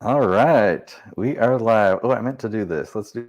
All right, we are live. Oh, I meant to do this. Let's do.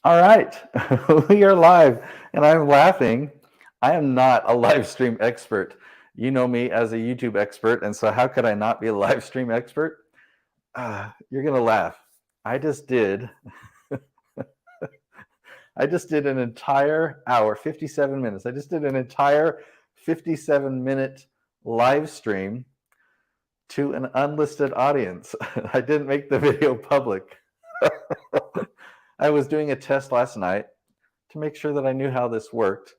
All right, we are live, and I'm laughing. I am not a live stream expert. You know me as a YouTube expert, and so how could I not be a live stream expert? You're gonna laugh. I just did. I just did an entire hour, 57 minutes. I just did an entire 57-minute live stream to an unlisted audience. I didn't make the video public. I was doing a test last night to make sure that I knew how this worked.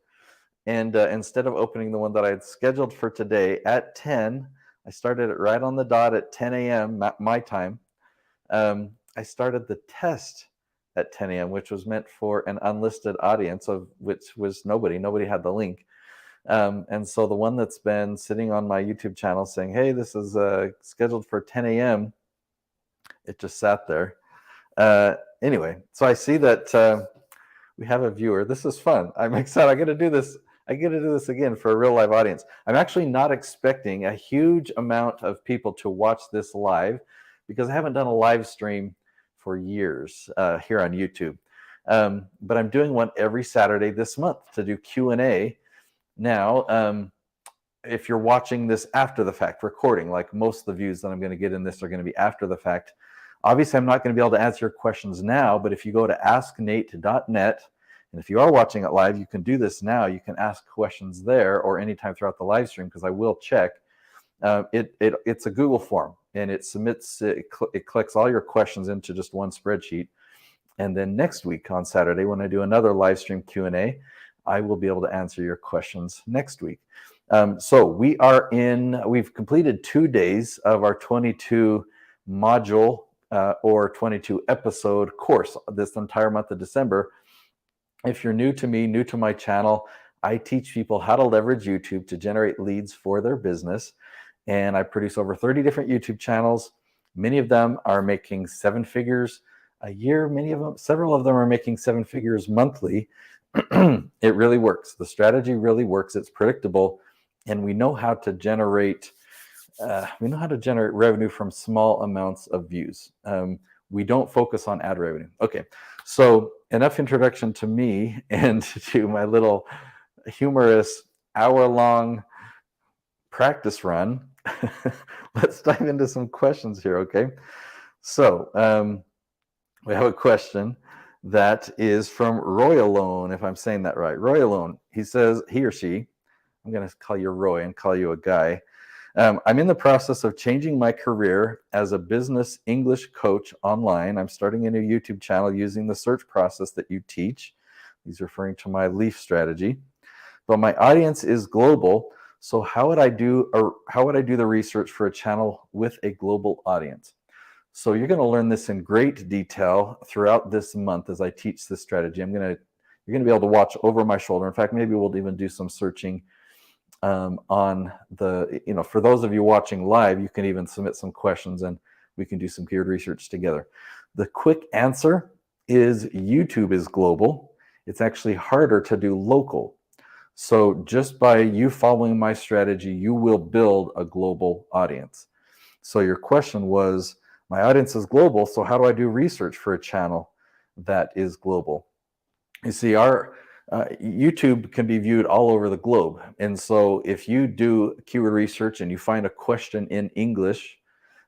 And instead of opening the one that I had scheduled for today at 10, I started it right on the dot at 10 a.m. my time. I started the test at 10 a.m., which was meant for an unlisted audience, of which was nobody. Nobody had the link. And so the one that's been sitting on my YouTube channel saying, hey, this is scheduled for 10 a.m., it just sat there. Anyway, so I see that we have a viewer. This is fun. I'm excited. I get to do this. I get to do this again for a real live audience. I'm actually not expecting a huge amount of people to watch this live because I haven't done a live stream for years here on YouTube. But I'm doing one every Saturday this month to do Q&A. Now, if you're watching this after the fact, recording, like most of the views that I'm going to get in this are going to be after the fact. Obviously, I'm not going to be able to answer your questions now, but if you go to asknate.net, and if you are watching it live, you can do this now. You can ask questions there or anytime throughout the live stream, because I will check. It's a Google form, and it submits, it collects all your questions into just one spreadsheet. And then next week on Saturday, when I do another live stream Q&A, I will be able to answer your questions next week. So we've completed 2 days of our 22 module or 22 episode course this entire month of December. If you're new to me, new to my channel, I teach people how to leverage YouTube to generate leads for their business. And I produce over 30 different YouTube channels. Many of them are making 7 figures a year. Several of them are making 7 figures monthly. It really works. The strategy really works. It's predictable. And we know how to generate revenue from small amounts of views. We don't focus on ad revenue. Okay, so enough introduction to me and to my little humorous hour-long practice run. Let's dive into some questions here, okay? So we have a question that is from Roy Alone, if I'm saying that right. Roy Alone, he says, he or she, I'm going to call you Roy and call you a guy. I'm in the process of changing my career as a business English coach online. I'm starting a new YouTube channel using the search process that you teach. He's referring to my Leaf strategy. But my audience is global, so how would I do the research for a channel with a global audience? So you're going to learn this in great detail throughout this month as I teach this strategy. You're going to be able to watch over my shoulder. In fact, maybe we'll even do some searching on the, for those of you watching live, you can even submit some questions and we can do some keyword research together. The quick answer is YouTube is global. It's actually harder to do local. So just by you following my strategy, you will build a global audience. So your question was, my audience is global, so how do I do research for a channel that is global? You see, our YouTube can be viewed all over the globe. And so if you do keyword research and you find a question in English,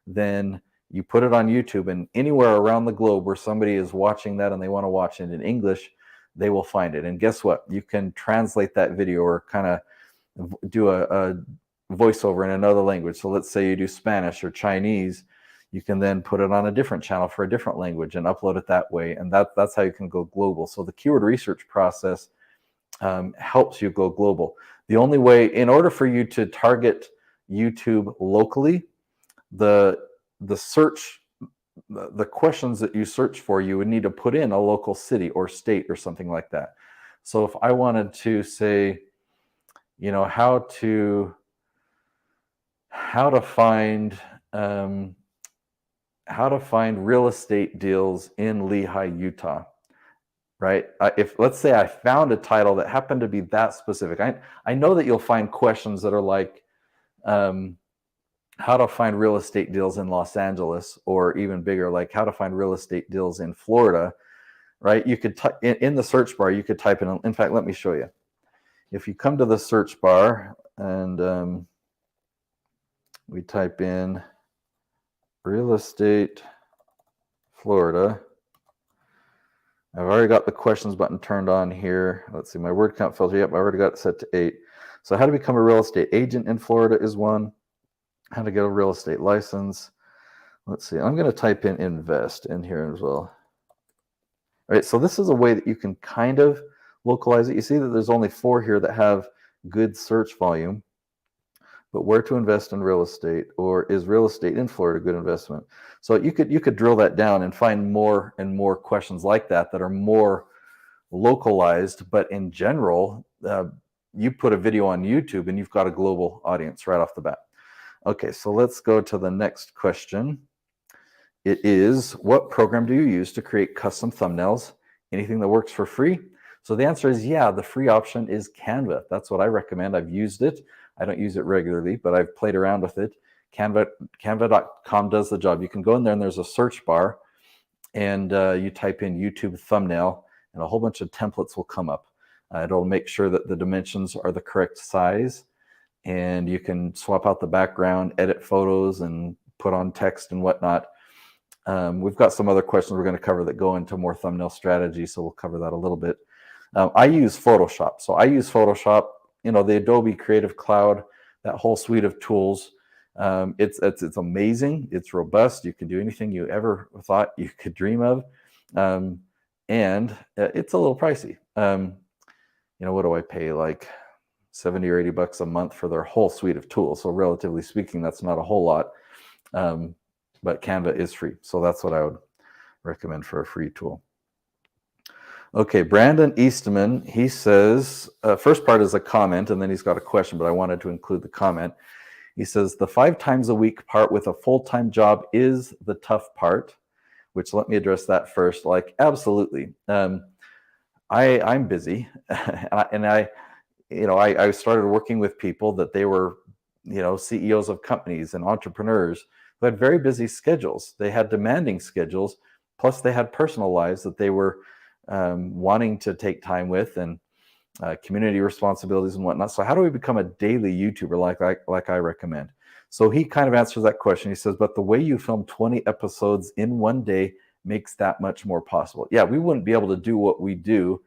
then you put it on YouTube, and anywhere around the globe where somebody is watching that and they want to watch it in English, they will find it. And guess what? You can translate that video or kind of do a voiceover in another language. So let's say you do Spanish or Chinese, you can then put it on a different channel for a different language and upload it that way. And that's how you can go global. So the keyword research process helps you go global. The only way, in order for you to target YouTube locally, the the search, the questions that you search for, you would need to put in a local city or state or something like that. So if I wanted to say, how to find real estate deals in Lehi, Utah, right? If let's say I found a title that happened to be that specific, I know that you'll find questions that are like, how to find real estate deals in Los Angeles, or even bigger, like how to find real estate deals in Florida, right? You could in the search bar, you could type in fact, let me show you. If you come to the search bar and we type in real estate Florida, I've already got the questions button turned on here. Let's see, my word count filter. Yep, I already got it set to 8. So how to become a real estate agent in Florida is one. How to get a real estate license. Let's see, I'm going to type in invest in here as well. All right, so this is a way that you can kind of localize it. You see that there's only 4 here that have good search volume. But where to invest in real estate, or is real estate in Florida a good investment? So you could drill that down and find more and more questions like that are more localized. But in general, you put a video on YouTube and you've got a global audience right off the bat. Okay, so let's go to the next question. It is, what program do you use to create custom thumbnails? Anything that works for free? So the answer is, yeah, the free option is Canva. That's what I recommend. I've used it. I don't use it regularly, but I've played around with it. Canva.com does the job. You can go in there and there's a search bar, and you type in YouTube thumbnail and a whole bunch of templates will come up. It'll make sure that the dimensions are the correct size, and you can swap out the background, edit photos, and put on text and whatnot. We've got some other questions we're going to cover that go into more thumbnail strategy, so we'll cover that a little bit. I use Photoshop. So I use Photoshop, the Adobe Creative Cloud, that whole suite of tools. It's amazing. It's robust. You can do anything you ever thought you could dream of. And it's a little pricey. What do I pay? Like $70 or $80 a month for their whole suite of tools. So relatively speaking, that's not a whole lot. But Canva is free. So that's what I would recommend for a free tool. Okay, Brandon Eastman, he says, first part is a comment, and then he's got a question, but I wanted to include the comment. He says, the 5 times a week part with a full-time job is the tough part, which let me address that first. Like, absolutely. I'm busy, and I started working with people that they were, CEOs of companies and entrepreneurs who had very busy schedules. They had demanding schedules, plus they had personal lives that they were wanting to take time with, and community responsibilities and whatnot. So how do we become a daily YouTuber like I recommend? So he kind of answers that question. He says, but the way you film 20 episodes in one day makes that much more possible. Yeah, we wouldn't be able to do what we do.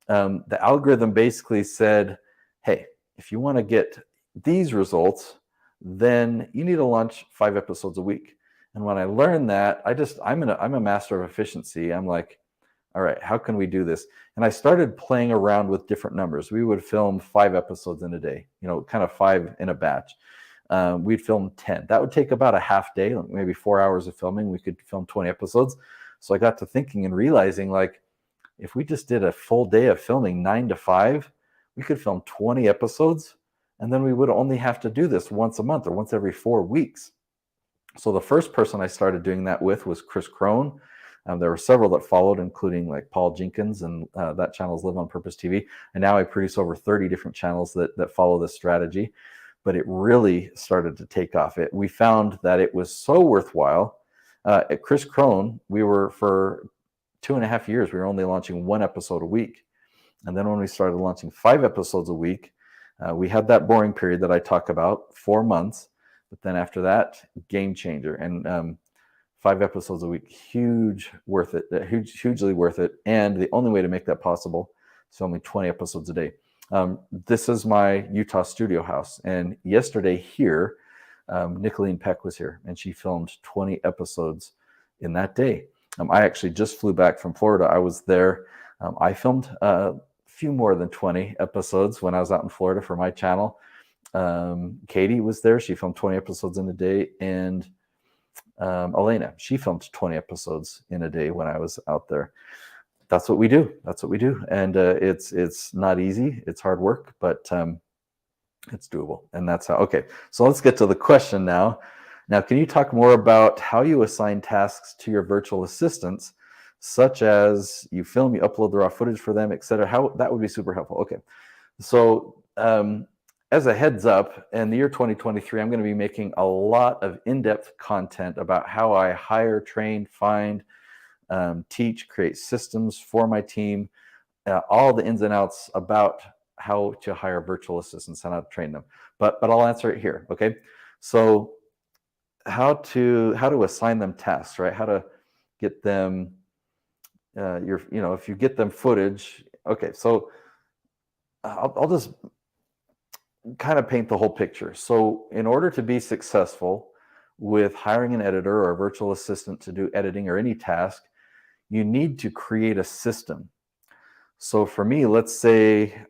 The algorithm basically said, hey, if you want to get these results, then you need to launch 5 episodes a week. And when I learned that, I'm a master of efficiency. I'm like, all right, how can we do this? And I started playing around with different numbers. We would film 5 episodes in a day, kind of 5 in a batch. We'd film 10. That would take about a half day, maybe 4 hours of filming. We could film 20 episodes. So I got to thinking and realizing, like, if we just did a full day of filming 9 to 5, we could film 20 episodes, and then we would only have to do this once a month or once every 4 weeks. So the first person I started doing that with was Chris Crone. There were several that followed, including like Paul Jenkins, and that channel's Live on Purpose TV. And now I produce over 30 different channels that follow this strategy. But it really started to take off. We found that it was so worthwhile. At Chris Crone, we were, for 2.5 years, we were only launching 1 episode a week. And then when we started launching 5 episodes a week, we had that boring period that I talk about, 4 months. But then after that, game changer. And 5 episodes a week, hugely worth it. And the only way to make that possible is only 20 episodes a day. This is my Utah studio house. And yesterday here, Nicolene Peck was here, and she filmed 20 episodes in that day. I actually just flew back from Florida. I was there. I filmed a few more than 20 episodes when I was out in Florida for my channel. Katie was there. She filmed 20 episodes in a day. And Elena, she filmed 20 episodes in a day when I was out there. That's what we do. That's what we do. And it's not easy. It's hard work, but it's doable. And that's how. Okay, so let's get to the question now. Now, can you talk more about how you assign tasks to your virtual assistants, such as you film, you upload the raw footage for them, etc.? How that would be super helpful. Okay, so as a heads up, in the year 2023, I'm going to be making a lot of in-depth content about how I hire, train, find, teach, create systems for my team, all the ins and outs about how to hire virtual assistants and how to train them. But I'll answer it here. Okay, so how to assign them tasks, right? How to get them if you get them footage. Okay, so I'll just kind of paint the whole picture. So in order to be successful with hiring an editor or a virtual assistant to do editing or any task, you need to create a system. So for me, let's say,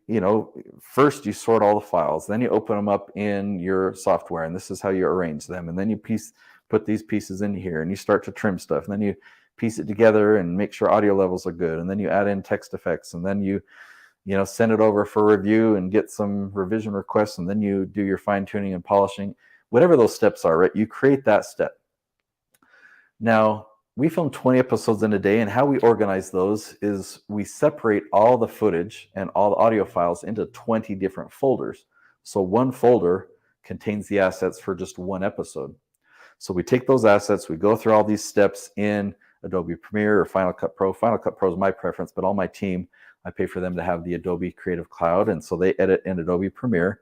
first you sort all the files, then you open them up in your software, and this is how you arrange them. And then you put these pieces in here, and you start to trim stuff. And then you piece it together and make sure audio levels are good. And then you add in text effects, and then you send it over for review and get some revision requests. And then you do your fine tuning and polishing, whatever those steps are, right? You create that step. Now, we film 20 episodes in a day, and how we organize those is we separate all the footage and all the audio files into 20 different folders. So one folder contains the assets for just one episode. So we take those assets, we go through all these steps in Adobe Premiere or Final Cut Pro. Final Cut Pro is my preference, but all my team, I pay for them to have the Adobe Creative Cloud, and so they edit in Adobe Premiere,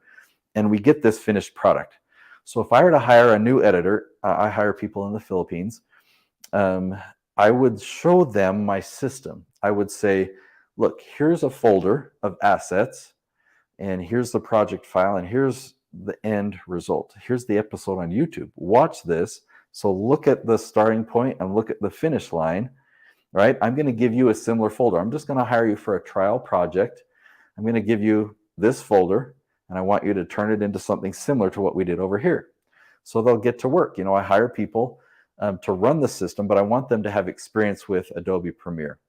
and we get this finished product. So if I were to hire a new editor, I hire people in the Philippines, I would show them my system. I would say, look, here's a folder of assets, and here's the project file, and here's the end result. Here's the episode on YouTube. Watch this. So look at the starting point and look at the finish line, right? I'm going to give you a similar folder. I'm just going to hire you for a trial project. I'm going to give you this folder, and I want you to turn it into something similar to what we did over here. So they'll get to work. I hire people to run the system, but I want them to have experience with Adobe Premiere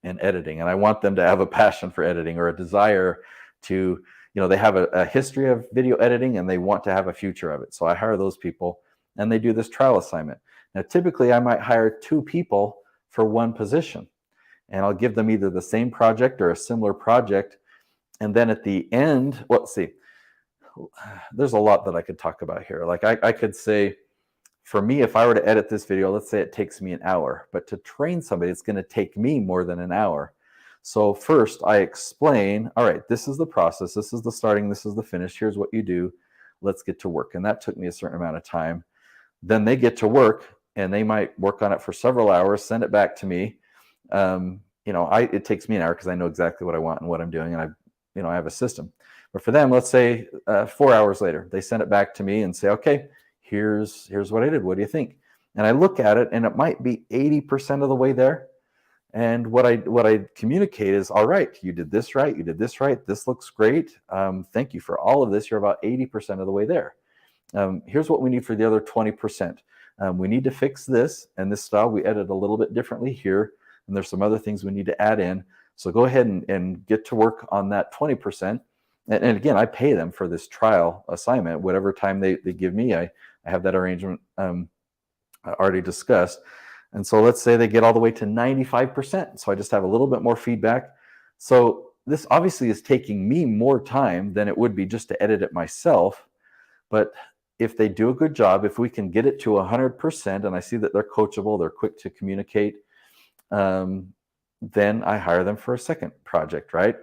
and editing. And I want them to have a passion for editing or a desire to, they have a history of video editing and they want to have a future of it. So I hire those people and they do this trial assignment. Now, typically I might hire 2 people for one position, and I'll give them either the same project or a similar project. And then at the end, let's see, there's a lot that I could talk about here. Like I could say, for me, if I were to edit this video, let's say it takes me an hour, but to train somebody, it's going to take me more than an hour. So first I explain, all right, this is the process. This is the starting. This is the finish. Here's what you do. Let's get to work. And that took me a certain amount of time. Then they get to work, and they might work on it for several hours, send it back to me. It takes me an hour because I know exactly what I want and what I'm doing. And I have a system. But for them, let's say 4 hours later, they send it back to me and say, okay, here's what I did. What do you think? And I look at it, and it might be 80% of the way there. And what I communicate is, all right, you did this right. You did this right. This looks great. Thank you for all of this. You're about 80% of the way there. Here's what we need for the other 20%. We need to fix this and this style. We edit a little bit differently here. And there's some other things we need to add in. So go ahead and get to work on that 20%. And again, I pay them for this trial assignment, whatever time they give me. I have that arrangement already discussed. And so let's say they get all the way to 95%. So I just have a little bit more feedback. So this obviously is taking me more time than it would be just to edit it myself. But if they do a good job, if we can get it to 100%, and I see that they're coachable, they're quick to communicate, then I hire them for a second project, right?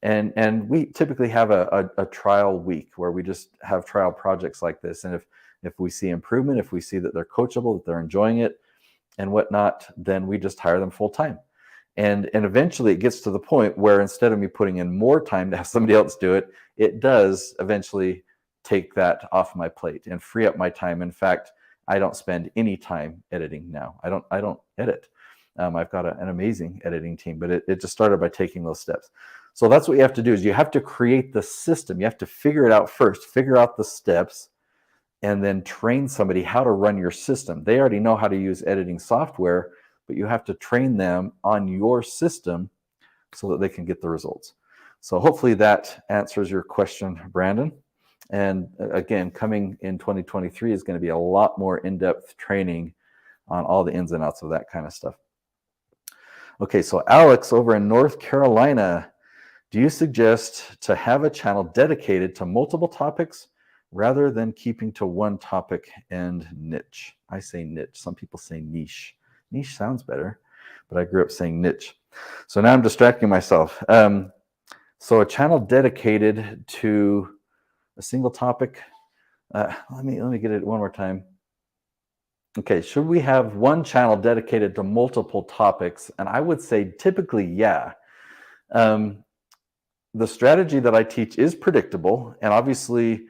And we typically have a trial week where we just have trial projects like this. And if we see improvement, if we see that they're coachable, that they're enjoying it and whatnot, then we just hire them full time. And eventually it gets to the point where instead of me putting in more time to have somebody else do it, it does eventually take that off my plate and free up my time. In fact, I don't spend any time editing now. I don't edit. I've got an amazing editing team, but it just started by taking those steps. So that's what you have to do, is you have to create the system. You have to figure it out first, figure out the steps, and then train somebody how to run your system. They already know how to use editing software, but you have to train them on your system so that they can get the results. So hopefully that answers your question, Brandon. And again, coming in 2023 is going to be a lot more in-depth training on all the ins and outs of that kind of stuff. Okay, so Alex over in North Carolina, do you suggest to have a channel dedicated to multiple topics rather than keeping to one topic and niche? I say niche. Some people say niche. Niche sounds better, but I grew up saying niche. So now I'm distracting myself. So a channel dedicated to a single topic. Let me get it one more time. Okay, should we have one channel dedicated to multiple topics? And I would say typically, yeah. The strategy that I teach is predictable, and obviously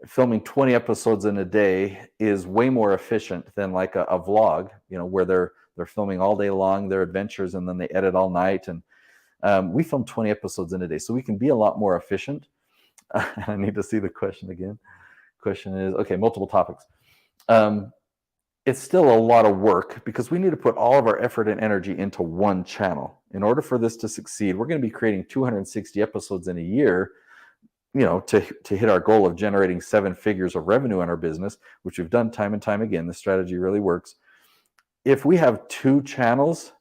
filming 20 episodes in a day is way more efficient than like a vlog, where they're filming all day long, their adventures, and then they edit all night. And we film 20 episodes in a day, so we can be a lot more efficient. I need to see the question again. Question is, okay, multiple topics. It's still a lot of work because we need to put all of our effort and energy into one channel. In order for this to succeed, we're going to be creating 260 episodes in a year, to hit our goal of generating 7 figures of revenue in our business, which we've done time and time again. The strategy really works. If we have 2 channels,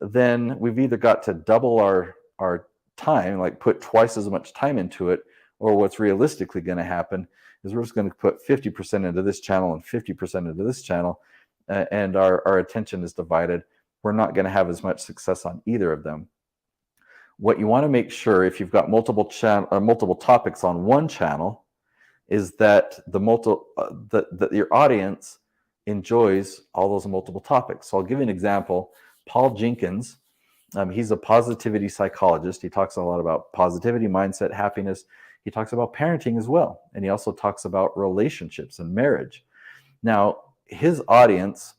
then we've either got to double our time, like put twice as much time into it, or what's realistically going to happen is we're just going to put 50% into this channel and 50% into this channel, and our attention is divided. We're not going to have as much success on either of them. What you want to make sure, if you've got multiple topics on one channel, is that that your audience enjoys all those multiple topics. So I'll give you an example. Paul Jenkins, he's a positivity psychologist. He talks a lot about positivity, mindset, happiness. He talks about parenting as well. And he also talks about relationships and marriage. Now, his audience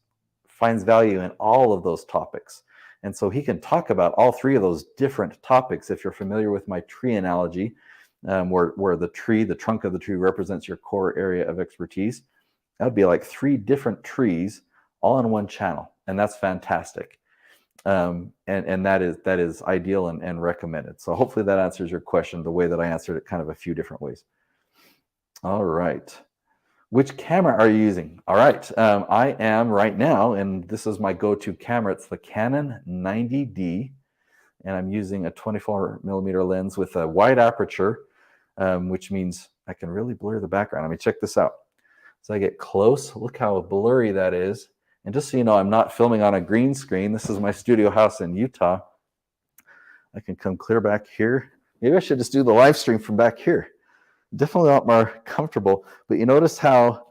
finds value in all of those topics. And so he can talk about all 3 of those different topics. If you're familiar with my tree analogy, where the trunk of the tree represents your core area of expertise, that would be like 3 different trees all in one channel. And that's fantastic. And that is ideal and recommended. So hopefully that answers your question the way that I answered it, kind of a few different ways. All right. Which camera are you using? All right. I am right now, and this is my go-to camera. It's the Canon 90D, and I'm using a 24mm lens with a wide aperture, which means I can really blur the background. Let me check this out. So I get close. Look how blurry that is. And just so you know, I'm not filming on a green screen. This is my studio house in Utah. I can come clear back here. Maybe I should just do the live stream from back here. Definitely a lot more comfortable. But you notice how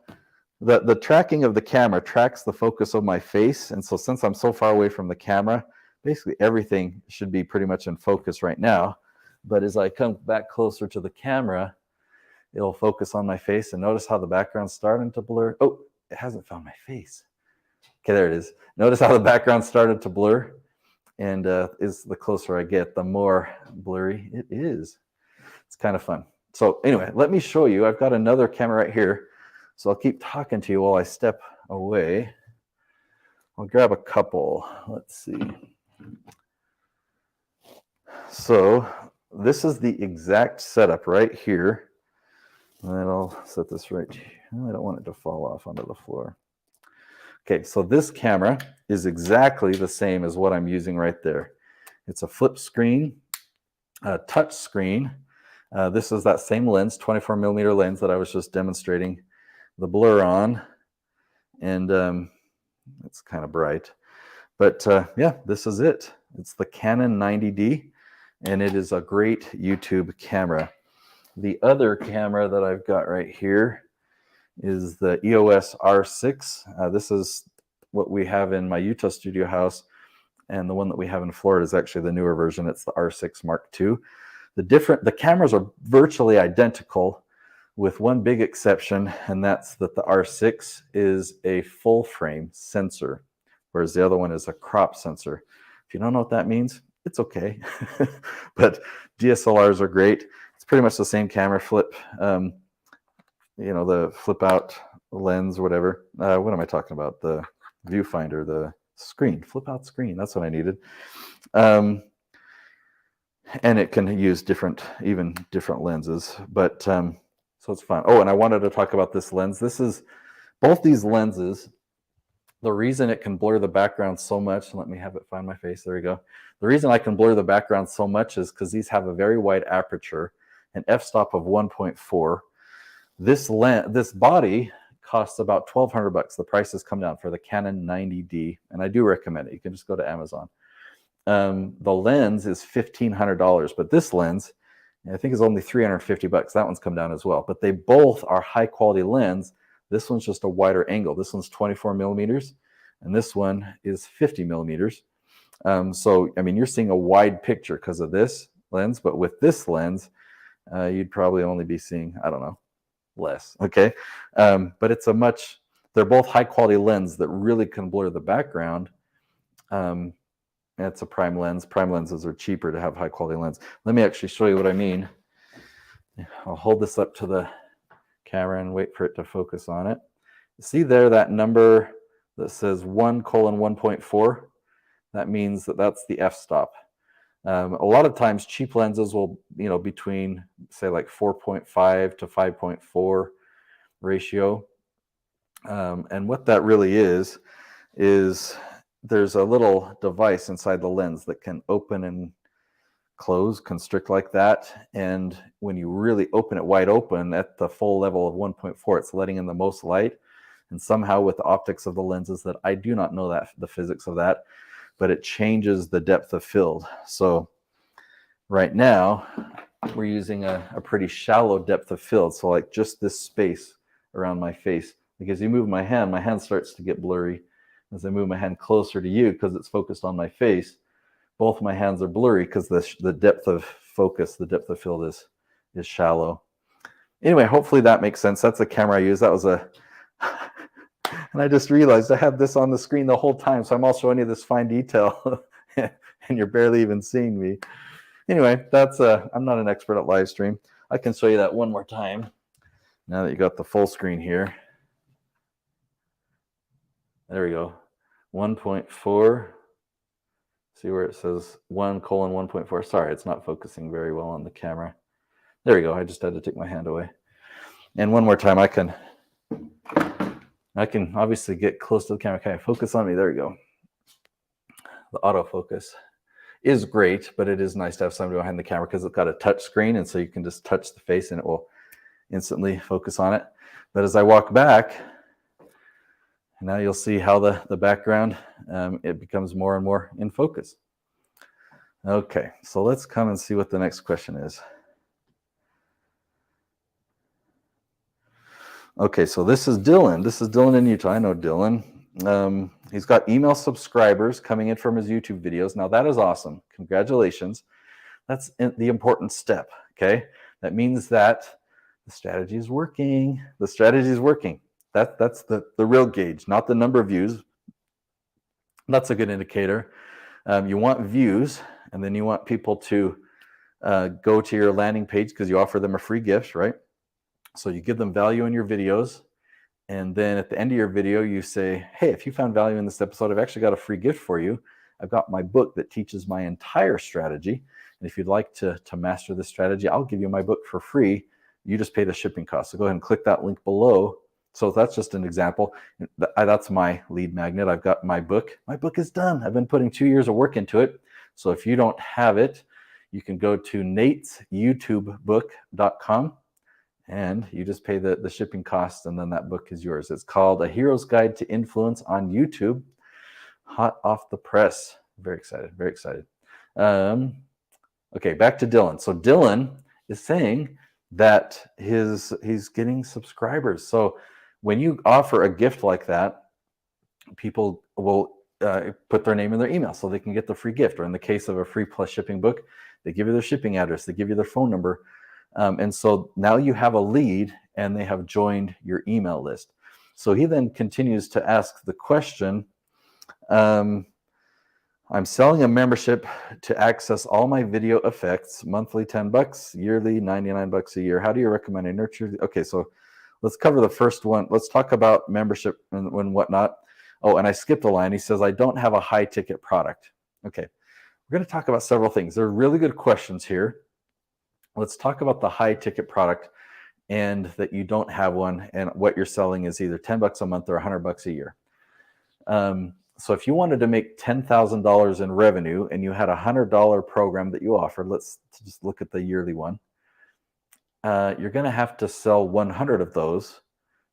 the tracking of the camera tracks the focus of my face. And so since I'm so far away from the camera, basically everything should be pretty much in focus right now. But as I come back closer to the camera, it'll focus on my face. And notice how the background's starting to blur. Oh, it hasn't found my face. Okay, there it is. Notice how the background started to blur, and is the closer I get, the more blurry it is. It's kind of fun. So anyway, let me show you. I've got another camera right here, so I'll keep talking to you while I step away. I'll grab a couple. Let's see. So this is the exact setup right here. And then I'll set this right here. I don't want it to fall off onto the floor. Okay, so this camera is exactly the same as what I'm using right there. It's a flip screen, a touch screen. This is that same lens, 24mm lens that I was just demonstrating the blur on. And it's kind of bright. But yeah, this is it. It's the Canon 90D, and it is a great YouTube camera. The other camera that I've got right here is the EOS R6. This is what we have in my Utah studio house, and the one that we have in Florida is actually the newer version. It's the R6 Mark II. The cameras are virtually identical, with one big exception, and that's that the R6 is a full frame sensor, whereas the other one is a crop sensor. If you don't know what that means, it's okay. But DSLRs are great. It's pretty much the same camera flip. the flip out lens or whatever. What am I talking about? The viewfinder, the screen, flip out screen. That's what I needed. And it can use even different lenses, but so it's fun. Oh, and I wanted to talk about this lens. Both these lenses. The reason it can blur the background so much, let me have it find my face, there we go. The reason I can blur the background so much is because these have a very wide aperture, an f-stop of 1.4. This body costs about $1,200. The price has come down for the Canon 90D, and I do recommend it. You can just go to Amazon. The lens is $1,500, but this lens, I think, is only $350. That one's come down as well. But they both are high quality lens. This one's just a wider angle. This one's 24 millimeters, and this one is 50 millimeters. So, I mean, you're seeing a wide picture because of this lens, but with this lens, you'd probably only be seeing, I don't know, less, okay? But they're both high quality lens that really can blur the background. It's a prime lens. Prime lenses are cheaper to have high quality lens. Let me actually show you what I mean. I'll hold this up to the camera and wait for it to focus on it. See there that number that says 1:1.4? That means that's the f-stop. A lot of times cheap lenses will, between say like 4.5 to 5.4 ratio. And what that really is there's a little device inside the lens that can open and close, constrict like that. And when you really open it wide open at the full level of 1.4, it's letting in the most light. And somehow with the optics of the lenses, that I do not know the physics of that, but it changes the depth of field. So right now we're using a pretty shallow depth of field. So like just this space around my face, because you move my hand starts to get blurry. As I move my hand closer to you, because it's focused on my face, both my hands are blurry because the depth of focus, the depth of field is shallow. Anyway, hopefully that makes sense. That's the camera I use. That was and I just realized I had this on the screen the whole time, so I'm all showing you this fine detail, and you're barely even seeing me. Anyway, I'm not an expert at live stream. I can show you that one more time now that you got the full screen here. There we go. 1.4. See where it says 1:1.4. Sorry, it's not focusing very well on the camera. There we go. I just had to take my hand away. And one more time, I can obviously get close to the camera. Can I focus on me? There we go. The autofocus is great, but it is nice to have somebody behind the camera because it's got a touch screen, and so you can just touch the face and it will instantly focus on it. But as I walk back, now you'll see how the background, it becomes more and more in focus. Okay, so let's come and see what the next question is. Okay, so this is Dylan. This is Dylan in Utah. I know Dylan. He's got email subscribers coming in from his YouTube videos. Now that is awesome. Congratulations. That's the important step, okay? That means that the strategy is working. The strategy is working. That's the real gauge, not the number of views. That's a good indicator. You want views, and then you want people to go to your landing page because you offer them a free gift, right? So you give them value in your videos, and then at the end of your video, you say, hey, if you found value in this episode, I've actually got a free gift for you. I've got my book that teaches my entire strategy, and if you'd like to master this strategy, I'll give you my book for free. You just pay the shipping cost. So go ahead and click that link below. So that's just an example. That's my lead magnet. I've got my book. My book is done. I've been putting 2 years of work into it. So if you don't have it, you can go to natesyoutubebook.com and you just pay the shipping cost, and then that book is yours. It's called A Hero's Guide to Influence on YouTube. Hot off the press. Very excited. Very excited. Okay, back to Dylan. So Dylan is saying that he's getting subscribers. So when you offer a gift like that, people will put their name in their email so they can get the free gift. Or in the case of a free plus shipping book, they give you their shipping address, they give you their phone number. And so now you have a lead and they have joined your email list. So he then continues to ask the question, I'm selling a membership to access all my video effects, monthly $10, yearly $99 a year. How do you recommend I nurture? Okay, so let's cover the first one. Let's talk about membership and whatnot. Oh, and I skipped a line. He says, I don't have a high ticket product. Okay, we're going to talk about several things. They're really good questions here. Let's talk about the high ticket product and that you don't have one, and what you're selling is either 10 bucks a month or 100 bucks a year. So if you wanted to make $10,000 in revenue and you had a $100 program that you offered, let's just look at the yearly one. You're going to have to sell 100 of those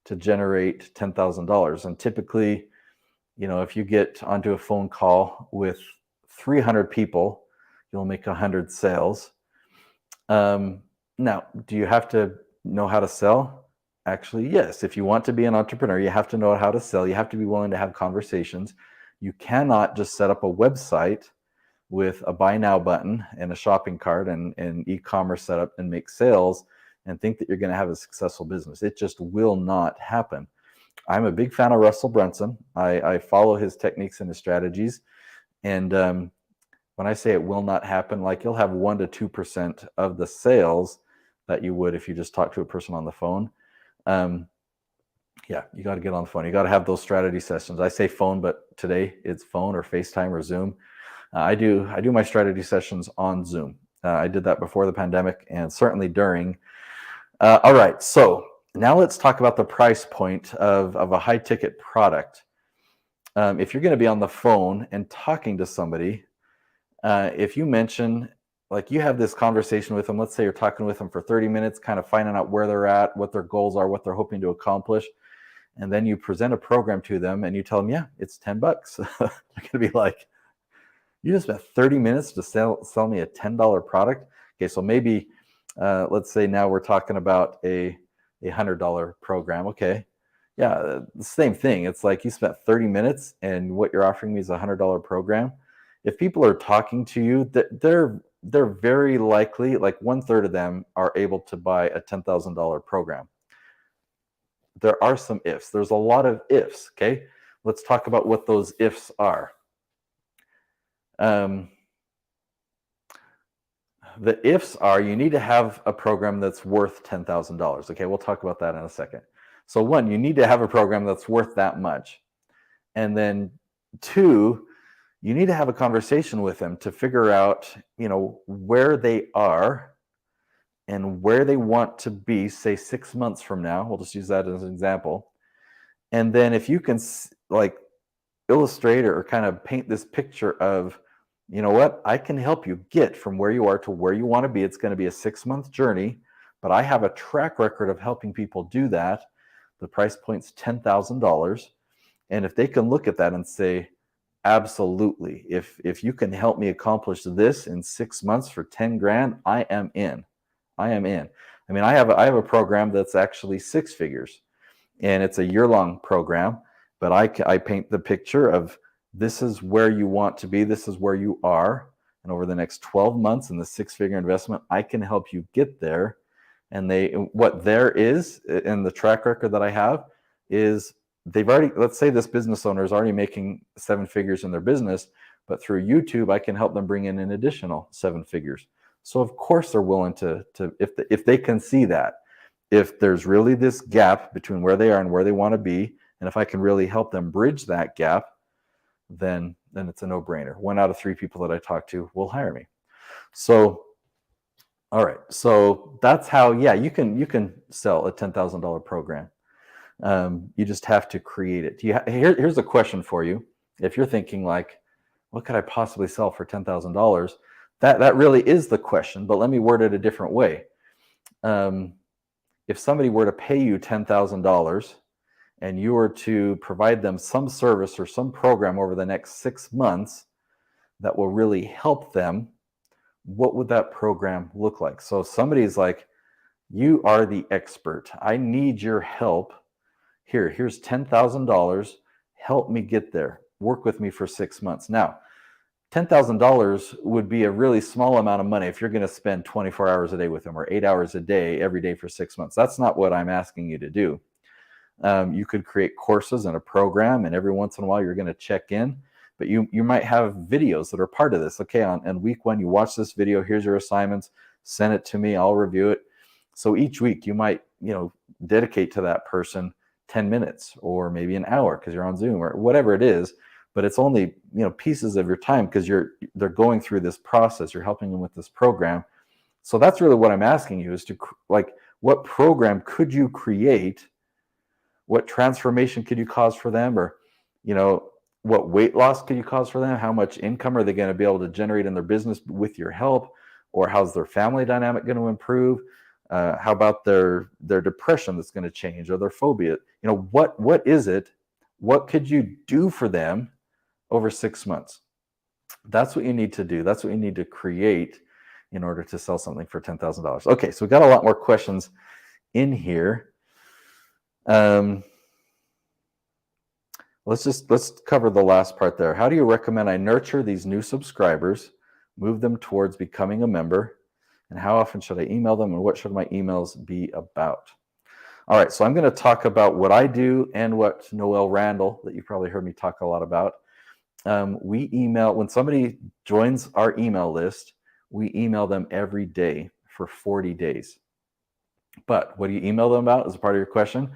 to generate $10,000. And typically, if you get onto a phone call with 300 people, you'll make 100 sales. Now, do you have to know how to sell? Actually, yes. If you want to be an entrepreneur, you have to know how to sell. You have to be willing to have conversations. You cannot just set up a website with a buy now button and a shopping cart and e-commerce setup and make sales and think that you're going to have a successful business. It just will not happen. I'm a big fan of Russell Brunson. I follow his techniques and his strategies. And when I say it will not happen, like you'll have 1 to 2% of the sales that you would if you just talk to a person on the phone. Yeah, you got to get on the phone. You got to have those strategy sessions. I say phone, but today it's phone or FaceTime or Zoom. I do my strategy sessions on Zoom. I did that before the pandemic and certainly during. All right, so now let's talk about the price point of a high ticket product. If you're going to be on the phone and talking to somebody, if you mention, like you have this conversation with them, let's say you're talking with them for 30 minutes, kind of finding out where they're at, what their goals are, what they're hoping to accomplish. And then you present a program to them and you tell them, yeah, it's 10 bucks. They're going to be like, you just spent 30 minutes to sell me a $10 product. Okay, so maybe, let's say now we're talking about a $100 program. Okay, yeah, the same thing. It's like you spent 30 minutes and what you're offering me is a $100 program. If people are talking to you, they're very likely, like 1/3 of them are able to buy a $10,000 program. There are some ifs. There's a lot of ifs, okay? Let's talk about what those ifs are. The ifs are you need to have a program that's worth $10,000. Okay, we'll talk about that in a second. So 1, you need to have a program that's worth that much. And then 2, you need to have a conversation with them to figure out, where they are and where they want to be, say 6 months from now. We'll just use that as an example. And then if you can illustrate or kind of paint this picture of, you know what, I can help you get from where you are to where you want to be. It's going to be a 6-month journey, but I have a track record of helping people do that. The price point's $10,000. And if they can look at that and say, absolutely, if you can help me accomplish this in 6 months for 10 grand, I am in. I mean, I have a program that's actually 6 figures, and it's a year-long program, but I paint the picture of this is where you want to be, this is where you are, and over the next 12 months in the 6-figure investment, I can help you get there. And what there is in the track record that I have is they've already, let's say this business owner is already making 7 figures in their business, but through YouTube, I can help them bring in an additional 7 figures. So of course they're willing to if they can see that, if there's really this gap between where they are and where they want to be, and if I can really help them bridge that gap, then it's a no-brainer. 1 out of 3 people that I talk to will hire me. So, all right. So that's how, yeah, you can sell a $10,000 program. You just have to create it. Here's a question for you. If you're thinking like, what could I possibly sell for $10,000? That really is the question, but let me word it a different way. If somebody were to pay you $10,000 and you were to provide them some service or some program over the next 6 months that will really help them, what would that program look like? So somebody's like, you are the expert. I need your help. Here's $10,000. Help me get there. Work with me for 6 months. Now, $10,000 would be a really small amount of money if you're going to spend 24 hours a day with them or 8 hours a day every day for 6 months. That's not what I'm asking you to do. You could create courses and a program, and every once in a while you're going to check in. But you might have videos that are part of this. Okay, on week 1, you watch this video. Here's your assignments. Send it to me. I'll review it. So each week you might, dedicate to that person 10 minutes or maybe an hour because you're on Zoom or whatever it is, but it's only, pieces of your time because they're going through this process. You're helping them with this program. So that's really what I'm asking you is to, like, what program could you create? What transformation could you cause for them? Or, what weight loss could you cause for them? How much income are they going to be able to generate in their business with your help? Or how's their family dynamic going to improve? How about their depression that's going to change, or their phobia? What is it? What could you do for them over 6 months? That's what you need to do. That's what you need to create in order to sell something for $10,000. Okay, so we've got a lot more questions in here. Let's cover the last part there. How do you recommend I nurture these new subscribers, move them towards becoming a member, and how often should I email them, and what should my emails be about? All right, so I'm going to talk about what I do and what Noelle Randall, that you've probably heard me talk a lot about. We email, when somebody joins our email list, we email them every day for 40 days. But what do you email them about as a part of your question?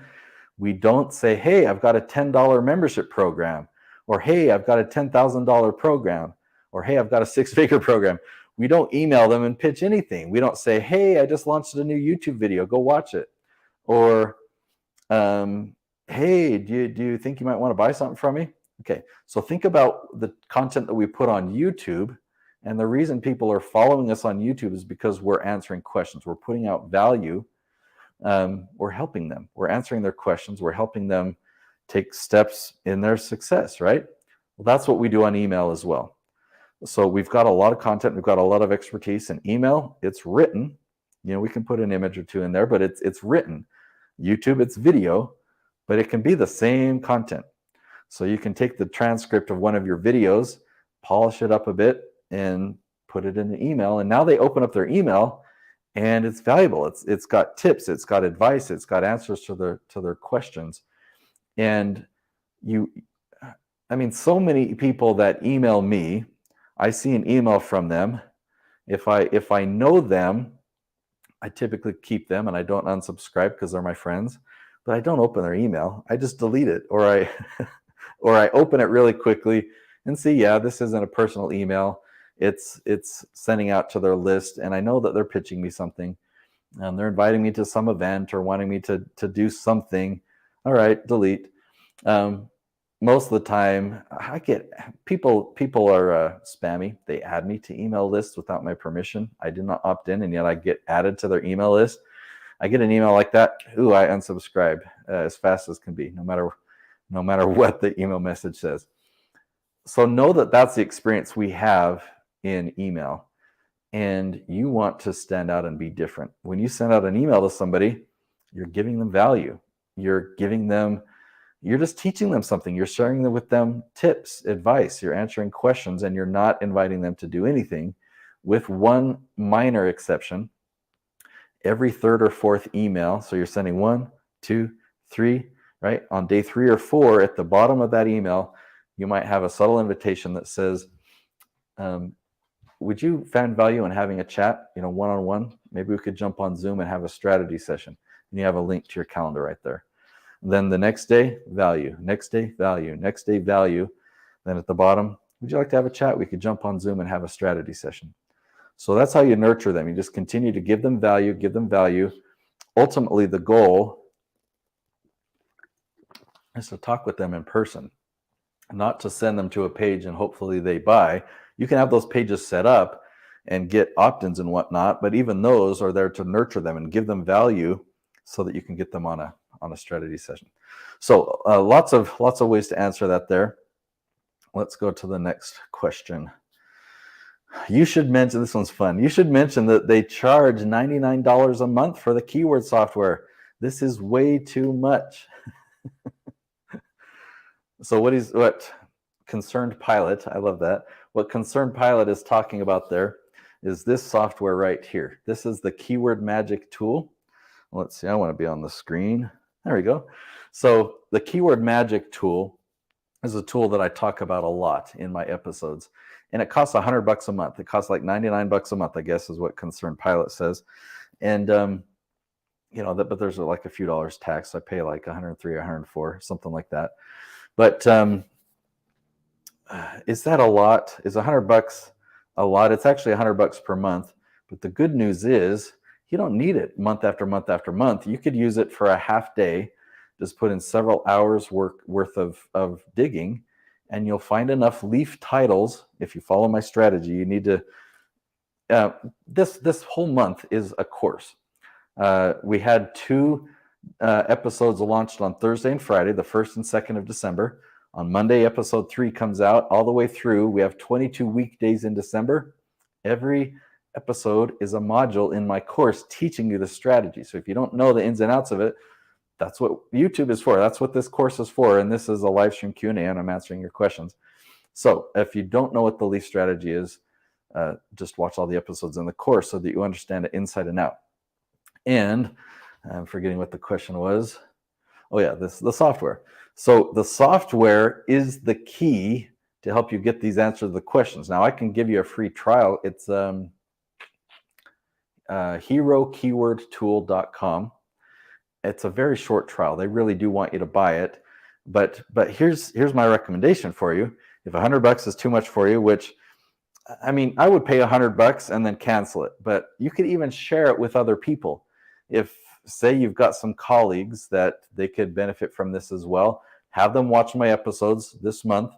We don't say, hey, I've got a $10 membership program, or hey, I've got a $10,000 program, or hey, I've got a 6-figure program. We don't email them and pitch anything. We don't say, hey, I just launched a new YouTube video, go watch it. Or, hey, do you think you might want to buy something from me? Okay, so think about the content that we put on YouTube. And the reason people are following us on YouTube is because we're answering questions. We're putting out value. We're helping them. We're answering their questions. We're helping them take steps in their success, right? Well, that's what we do on email as well. So we've got a lot of content. We've got a lot of expertise in email. It's written. We can put an image or two in there, but it's written. YouTube, it's video, but it can be the same content. So you can take the transcript of one of your videos, polish it up a bit, and put it in an email. And now they open up their email, and it's valuable. It's got tips, it's got advice, it's got answers to their questions. And so many people that email me, I see an email from them. If I know them, I typically keep them and I don't unsubscribe because they're my friends, but I don't open their email. I just delete it, or I open it really quickly and see, yeah, this isn't a personal email. It's sending out to their list, and I know that they're pitching me something. They're inviting me to some event or wanting me to do something. All right, delete. Most of the time, I get people are spammy. They add me to email lists without my permission. I did not opt in, and yet I get added to their email list. I get an email like that. Ooh, I unsubscribe as fast as can be, no matter what the email message says. So know that that's the experience we have in email, and you want to stand out and be different. When you send out an email to somebody, you're giving them value. You're just teaching them something. You're sharing with them tips, advice. You're answering questions, and you're not inviting them to do anything, with one minor exception. Every third or fourth email, so you're sending 1, 2, 3, right? On day 3 or 4, at the bottom of that email, you might have a subtle invitation that says, would you find value in having a chat, one-on-one? Maybe we could jump on Zoom and have a strategy session. And you have a link to your calendar right there. And then the next day, value. Next day, value. Next day, value. Then at the bottom, would you like to have a chat? We could jump on Zoom and have a strategy session. So that's how you nurture them. You just continue to give them value, give them value. Ultimately, the goal is to talk with them in person, not to send them to a page and hopefully they buy. You can have those pages set up and get opt-ins and whatnot, but even those are there to nurture them and give them value so that you can get them on a strategy session. So lots of ways to answer that there. Let's go to the next question. You should mention, this one's fun. You should mention that they charge $99 a month for the keyword software. This is way too much. So what Concerned Pilot, I love that. What Concerned Pilot is talking about there is this software right here. This is the Keyword Magic tool. Let's see, I want to be on the screen. There we go. So the Keyword Magic tool is a tool that I talk about a lot in my episodes. And it costs $100 a month. It costs like $99 a month, I guess, is what Concerned Pilot says. And but there's like a few dollars tax. I pay like 103, 104, something like that. But is that a lot? Is $100 a lot? It's actually $100 per month. But the good news is you don't need it month after month after month. You could use it for a half day, just put in several hours worth of digging, and you'll find enough leaf titles. If you follow my strategy, you need to, this whole month is a course. We had 2 episodes launched on Thursday and Friday, the 1st and 2nd of December. On Monday, episode 3 comes out all the way through. We have 22 weekdays in December. Every episode is a module in my course teaching you the strategy. So if you don't know the ins and outs of it, that's what YouTube is for. That's what this course is for. And this is a live stream Q&A, and I'm answering your questions. So if you don't know what the leaf strategy is, just watch all the episodes in the course so that you understand it inside and out. And I'm forgetting what the question was. Oh yeah, the software. So the software is the key to help you get these answers to the questions. Now I can give you a free trial. It's herokeywordtool.com. It's a very short trial. They really do want you to buy it. But here's my recommendation for you. If $100 is too much for you, which I mean, I would pay $100 and then cancel it. But you could even share it with other people. If say you've got some colleagues that they could benefit from this as well, have them watch my episodes this month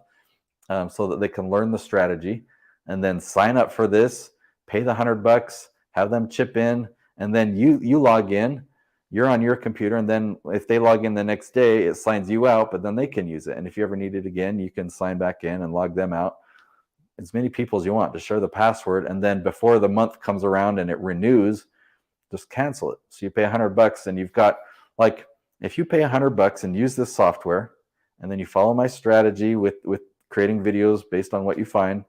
so that they can learn the strategy, and then sign up for this, pay the $100, have them chip in, and then you log in, you're on your computer, and then if they log in the next day, it signs you out, but then they can use it. And if you ever need it again, you can sign back in and log them out. As many people as you want to share the password, and then before the month comes around and it renews, just cancel it. So you pay $100 and you've got, like, if you pay $100 and use this software, and then you follow my strategy with creating videos based on what you find,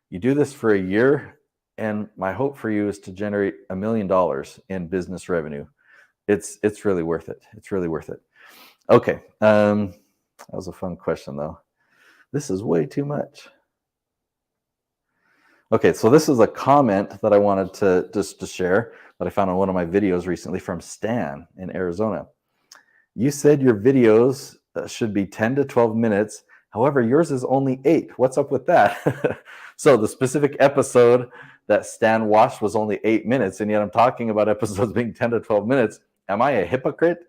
you do this for a year, and my hope for you is to generate $1 million in business revenue. It's really worth it. It's really worth it. Okay. That was a fun question though. This is way too much. Okay, so this is a comment that I wanted to share that I found on one of my videos recently from Stan in Arizona. You said your videos should be 10 to 12 minutes. However, yours is only 8. What's up with that? So the specific episode that Stan watched was only 8 minutes, and yet I'm talking about episodes being 10 to 12 minutes. Am I a hypocrite?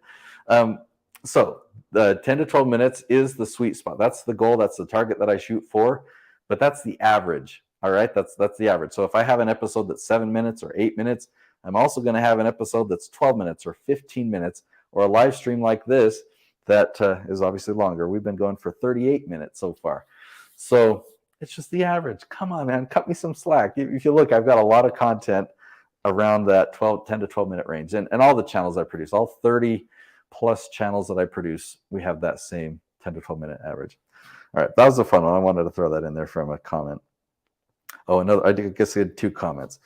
So the 10 to 12 minutes is the sweet spot. That's the goal. That's the target that I shoot for. But that's the average. All right, that's the average. So if I have an episode that's 7 minutes or 8 minutes, I'm also going to have an episode that's 12 minutes or 15 minutes, or a live stream like this that is obviously longer. We've been going for 38 minutes so far. So it's just the average. Come on, man, cut me some slack. If you look, I've got a lot of content around that 10 to 12 minute range. And all the channels I produce, all 30 plus channels that I produce, we have that same 10 to 12 minute average. All right, that was a fun one. I wanted to throw that in there from a comment. Oh, another, I guess I had 2 comments.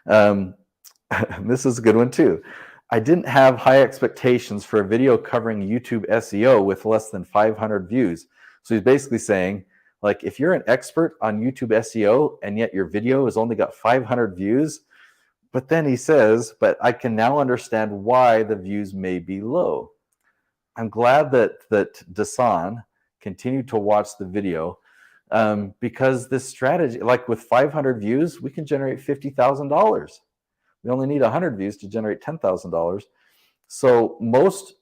This is a good one too. I didn't have high expectations for a video covering YouTube SEO with less than 500 views. So he's basically saying, like, if you're an expert on YouTube SEO and yet your video has only got 500 views, but then he says, but I can now understand why the views may be low. I'm glad that Dasan continued to watch the video because this strategy, like with 500 views, we can generate $50,000. We only need 100 views to generate $10,000. So most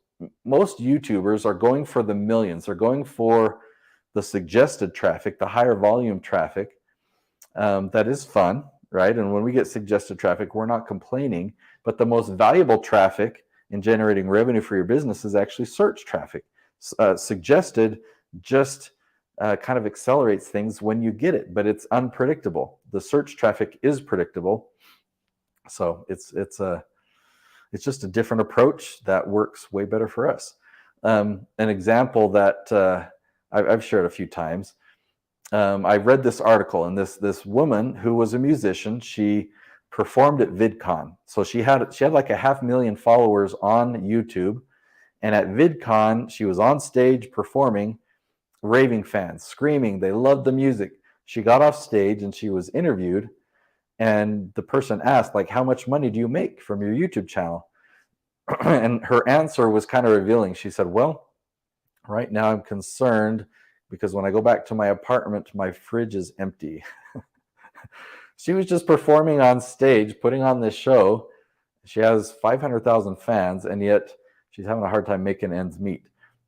YouTubers are going for the millions. They're going for the suggested traffic, the higher volume traffic. That is fun, right? And when we get suggested traffic, we're not complaining. But the most valuable traffic in generating revenue for your business is actually search traffic. Suggested just kind of accelerates things when you get it, but it's unpredictable. The search traffic is predictable. So it's just a different approach that works way better for us. An example that I've shared a few times. I read this article, and this woman who was a musician, she performed at VidCon. So she had like 500,000 followers on YouTube, and at VidCon she was on stage performing. Raving fans screaming, they loved the music. She got off stage and she was interviewed. And the person asked, like, how much money do you make from your YouTube channel? And her answer was kind of revealing. She said, well, right now I'm concerned because when I go back to my apartment, my fridge is empty. She was just performing on stage, putting on this show. She has 500,000 fans, and yet she's having a hard time making ends meet.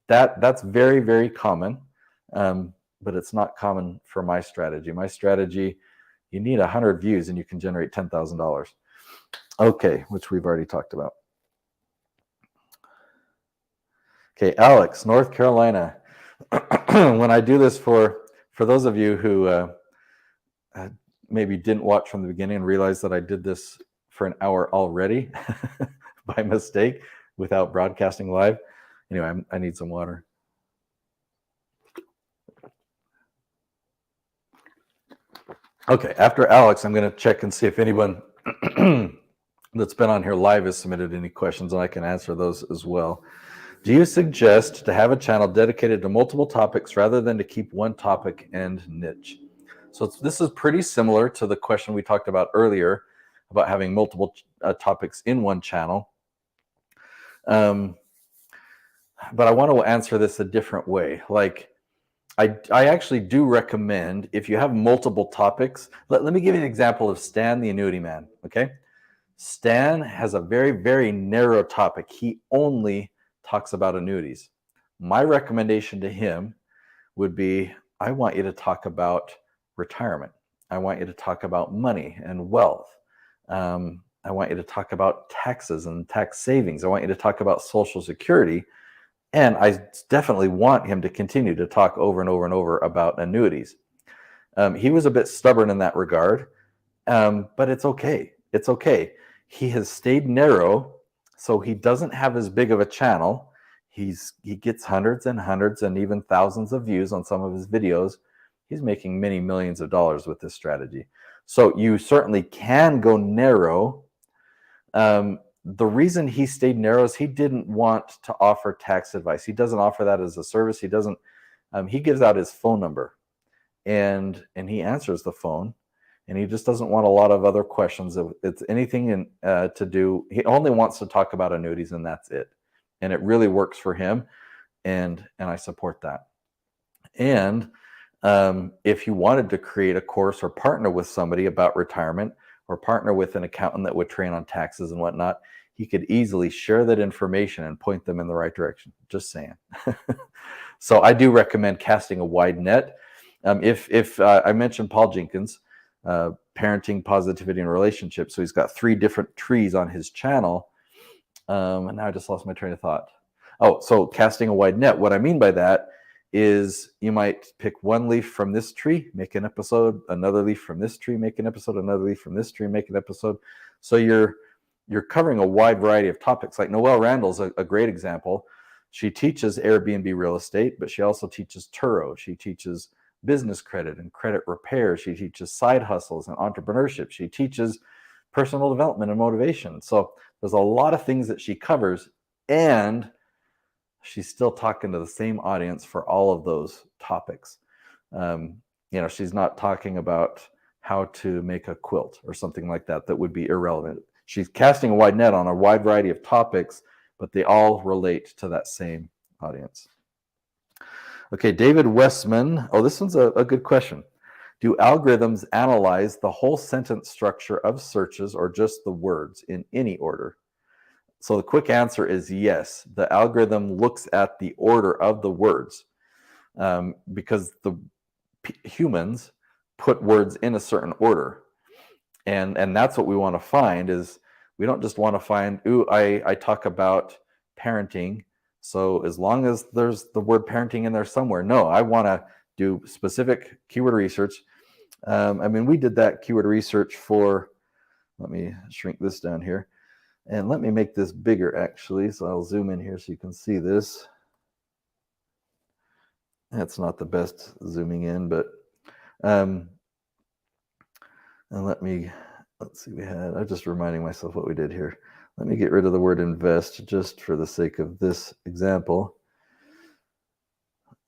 That's very, very common, but it's not common for my strategy. My strategy, you need 100 views and you can generate $10,000. Okay, which we've already talked about. Okay, Alex, North Carolina. When I do this for those of you who maybe didn't watch from the beginning and realize that I did this for an hour already by mistake without broadcasting live. Anyway, I need some water. Okay, after Alex, I'm going to check and see if anyone that's been on here live has submitted any questions, and I can answer those as well. Do you suggest to have a channel dedicated to multiple topics rather than to keep one topic and niche? So this is pretty similar to the question we talked about earlier about having multiple topics in one channel. But I want to answer this a different way. Like, I actually do recommend, if you have multiple topics, let me give you an example of Stan the Annuity Man, okay? Stan has a very, very narrow topic. He only talks about annuities. My recommendation to him would be, I want you to talk about retirement. I want you to talk about money and wealth. I want you to talk about taxes and tax savings. I want you to talk about Social Security. And I definitely want him to continue to talk over and over and over about annuities. He was a bit stubborn in that regard, but it's okay. It's okay. He has stayed narrow, so he doesn't have as big of a channel. He gets hundreds and hundreds and even thousands of views on some of his videos. He's making many millions of dollars with this strategy. So you certainly can go narrow. The reason he stayed narrow is he didn't want to offer tax advice. He doesn't offer that as a service. He doesn't. He gives out his phone number, and he answers the phone, and he just doesn't want a lot of other questions. It's anything to do. He only wants to talk about annuities, and that's it. And it really works for him, and I support that. And if you wanted to create a course or partner with somebody about retirement, or partner with an accountant that would train on taxes and whatnot, he could easily share that information and point them in the right direction. Just saying. So I do recommend casting a wide net. If I mentioned Paul Jenkins, parenting, positivity, and relationships. So he's got 3 different trees on his channel. And now I just lost my train of thought. Oh, so casting a wide net. What I mean by that is you might pick one leaf from this tree, make an episode, another leaf from this tree, make an episode, another leaf from this tree, make an episode. So you're covering a wide variety of topics. Like Noelle Randall's a great example. She teaches Airbnb real estate, but she also teaches Turo. She teaches business credit and credit repair. She teaches side hustles and entrepreneurship. She teaches personal development and motivation. So there's a lot of things that she covers, and she's still talking to the same audience for all of those topics. She's not talking about how to make a quilt or something like that would be irrelevant. She's casting a wide net on a wide variety of topics, but they all relate to that same audience. Okay, David Westman. Oh, this one's a good question. Do algorithms analyze the whole sentence structure of searches or just the words in any order? So the quick answer is yes. The algorithm looks at the order of the words because the humans put words in a certain order. And that's what we want to find. Is we don't just want to find, I talk about parenting, so as long as there's the word parenting in there somewhere. No, I want to do specific keyword research. We did that keyword research for, let me shrink this down here. And let me make this bigger, actually. So I'll zoom in here so you can see this. That's not the best zooming in, but and let's see, I'm just reminding myself what we did here. Let me get rid of the word invest just for the sake of this example.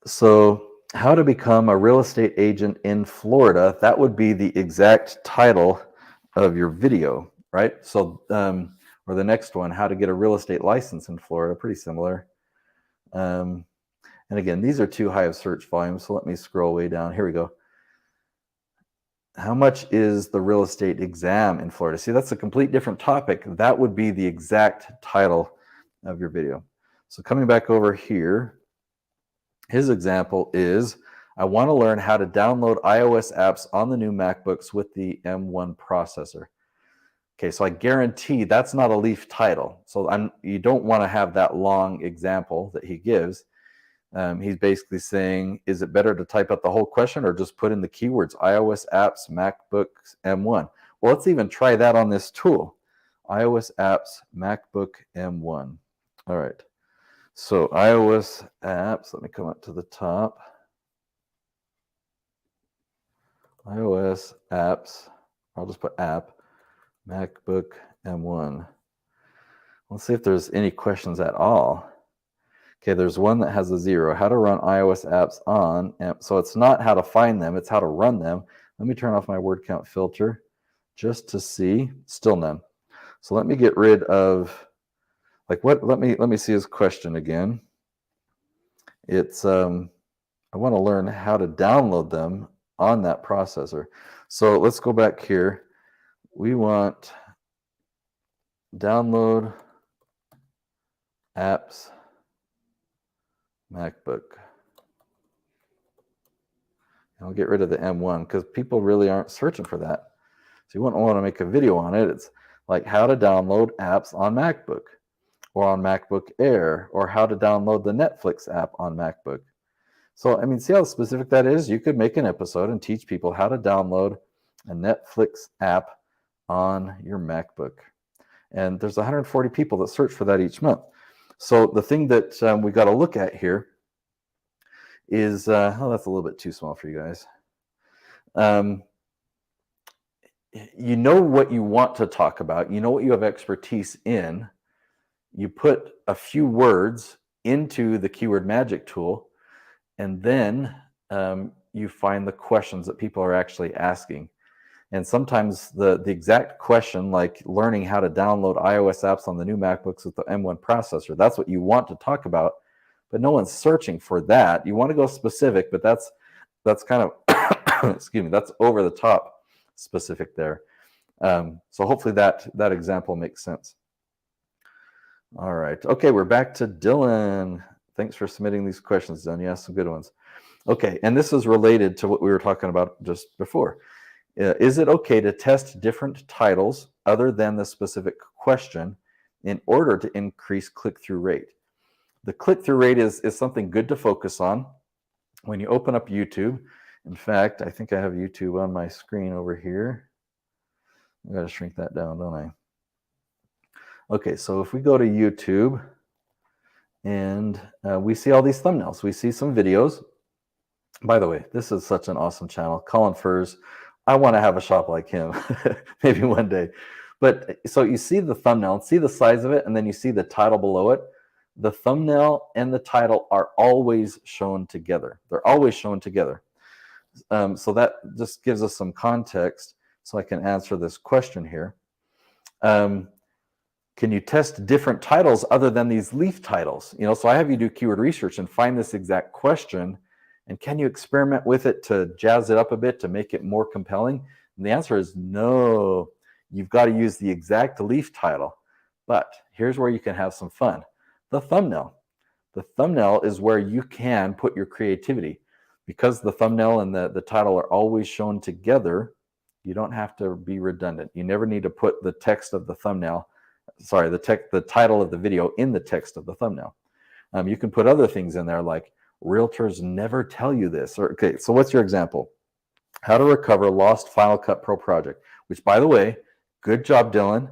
So how to become a real estate agent in Florida. That would be the exact title of your video, right? So Or the next one, how to get a real estate license in Florida, pretty similar. And again, these are too high of search volume, so let me scroll way down. Here we go. How much is the real estate exam in Florida? See, that's a complete different topic. That would be the exact title of your video. So coming back over here, his example is, I want to learn how to download iOS apps on the new MacBooks with the M1 processor. Okay, so I guarantee that's not a Leaf title. So you don't want to have that long example that he gives. He's basically saying, is it better to type out the whole question or just put in the keywords, iOS apps, MacBooks, M1? Well, let's even try that on this tool. iOS apps, MacBook, M1. All right. So iOS apps, let me come up to the top. iOS apps, I'll just put app, MacBook, M1. Let's see if there's any questions at all. Okay, there's one that has a 0. How to run iOS apps on. So it's not how to find them, it's how to run them. Let me turn off my word count filter just to see. Still none. So let me get rid of, like, what? Let me see his question again. It's I want to learn how to download them on that processor. So let's go back here. We want download apps MacBook. And I'll get rid of the M1 because people really aren't searching for that. So you wouldn't want to make a video on it. It's like how to download apps on MacBook or on MacBook Air, or how to download the Netflix app on MacBook. So, I mean, see how specific that is? You could make an episode and teach people how to download a Netflix app on your MacBook. And there's 140 people that search for that each month. So the thing that we got to look at here is, oh, that's a little bit too small for you guys. You know what you want to talk about. You know what you have expertise in. You put a few words into the keyword magic tool, and then you find the questions that people are actually asking. And sometimes the exact question, like learning how to download iOS apps on the new MacBooks with the M1 processor, that's what you want to talk about, but no one's searching for that. You want to go specific, but that's kind of, excuse me, that's over the top specific there. So hopefully that example makes sense. All right. Okay, we're back to Dylan. Thanks for submitting these questions, Dylan. Yeah, some good ones. Okay, and this is related to what we were talking about just before. Is it okay to test different titles other than the specific question in order to increase click-through rate? The click-through rate is something good to focus on when you open up YouTube. In fact, I think I have YouTube on my screen over here. I got to shrink that down, don't I? Okay, so if we go to YouTube and we see all these thumbnails, we see some videos. By the way, this is such an awesome channel. Colin Furs, I want to have a shop like him, maybe one day. But so you see the thumbnail, see the size of it, and then you see the title below it. The thumbnail and the title are always shown together. They're always shown together. So that just gives us some context so I can answer this question here. Can you test different titles other than these Leaf titles? You know, so I have you do keyword research and find this exact question. And can you experiment with it to jazz it up a bit to make it more compelling? And the answer is no. You've got to use the exact Leaf title. But here's where you can have some fun. The thumbnail. The thumbnail is where you can put your creativity. Because the thumbnail and the title are always shown together, you don't have to be redundant. You never need to put the text of the thumbnail, sorry, the title of the video in the text of the thumbnail. You can put other things in there like, realtors never tell you this. Or, okay, so what's your example? How to recover lost Final Cut Pro project, which, by the way, good job, Dylan.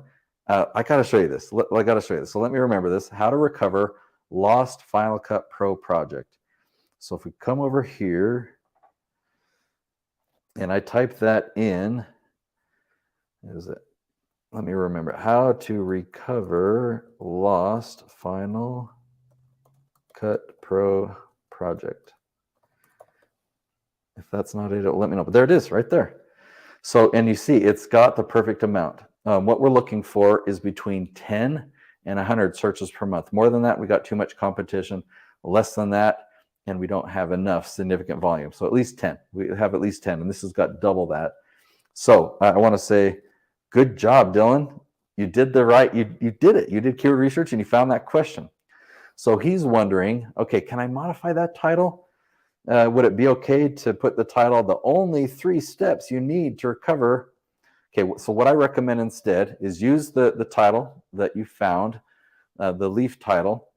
I got to show you this. I got to show you this. So let me remember this. How to recover lost Final Cut Pro project. So if we come over here and I type that in, is it? Let me remember. How to recover lost Final Cut Pro project. If that's not it, it'll let me know. But there it is right there. So, and you see it's got the perfect amount. what we're looking for is between 10 and 100 searches per month. More than that, we got too much competition. Less than that, and we don't have enough significant volume. So at least 10. We have at least 10, and this has got double that. So I want to say, good job, Dylan. You did you did it. You did keyword research and you found that question. So he's wondering, okay, can I modify that title? Would it be okay to put the title, the only 3 steps you need to recover? Okay, so what I recommend instead is use the title that you found, the leaf title.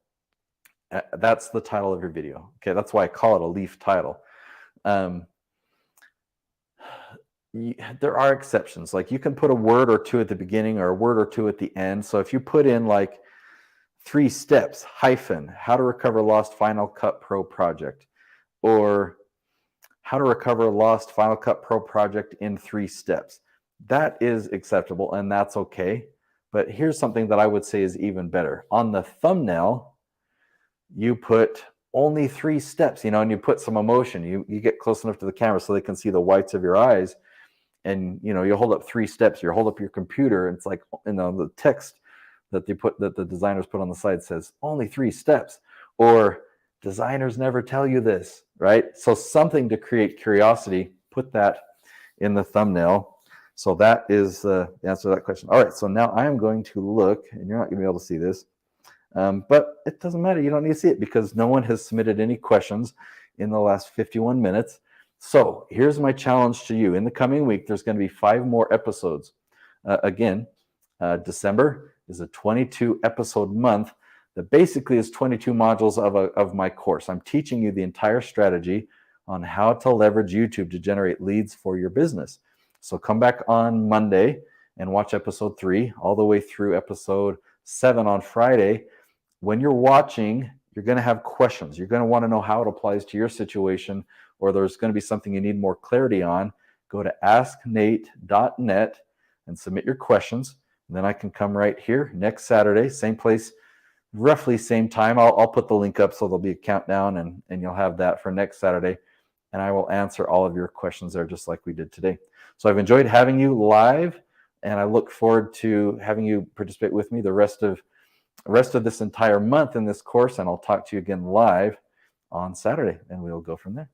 That's the title of your video. Okay, that's why I call it a leaf title. There are exceptions. Like you can put a word or 2 at the beginning or a word or 2 at the end. So if you put in like 3 steps, hyphen, how to recover lost Final Cut Pro project, or how to recover lost Final Cut Pro project in 3 steps, that is acceptable and that's okay. But here's something that I would say is even better. On the thumbnail, you put only 3 steps, and you put some emotion. You get close enough to the camera so they can see the whites of your eyes. And you hold up 3 steps. You hold up your computer, and it's like the text that the designers put on the side says only 3 steps, or designers never tell you this, right? So something to create curiosity. Put that in the thumbnail. So that is the answer to that question. All right, so now I am going to look, and you're not going to be able to see this, but it doesn't matter. You don't need to see it because no one has submitted any questions in the last 51 minutes. So here's my challenge to you. In the coming week, there's going to be 5 more episodes. Again, December is a 22 episode month that basically is 22 modules of my course. I'm teaching you the entire strategy on how to leverage YouTube to generate leads for your business. So come back on Monday and watch episode 3 all the way through episode 7 on Friday. When you're watching, you're going to have questions. You're going to want to know how it applies to your situation, or there's going to be something you need more clarity on. Go to asknate.net and submit your questions. And then I can come right here next Saturday, same place, roughly same time. I'll put the link up so there'll be a countdown, and you'll have that for next Saturday. And I will answer all of your questions there just like we did today. So I've enjoyed having you live, and I look forward to having you participate with me the rest of this entire month in this course. And I'll talk to you again live on Saturday, and we'll go from there.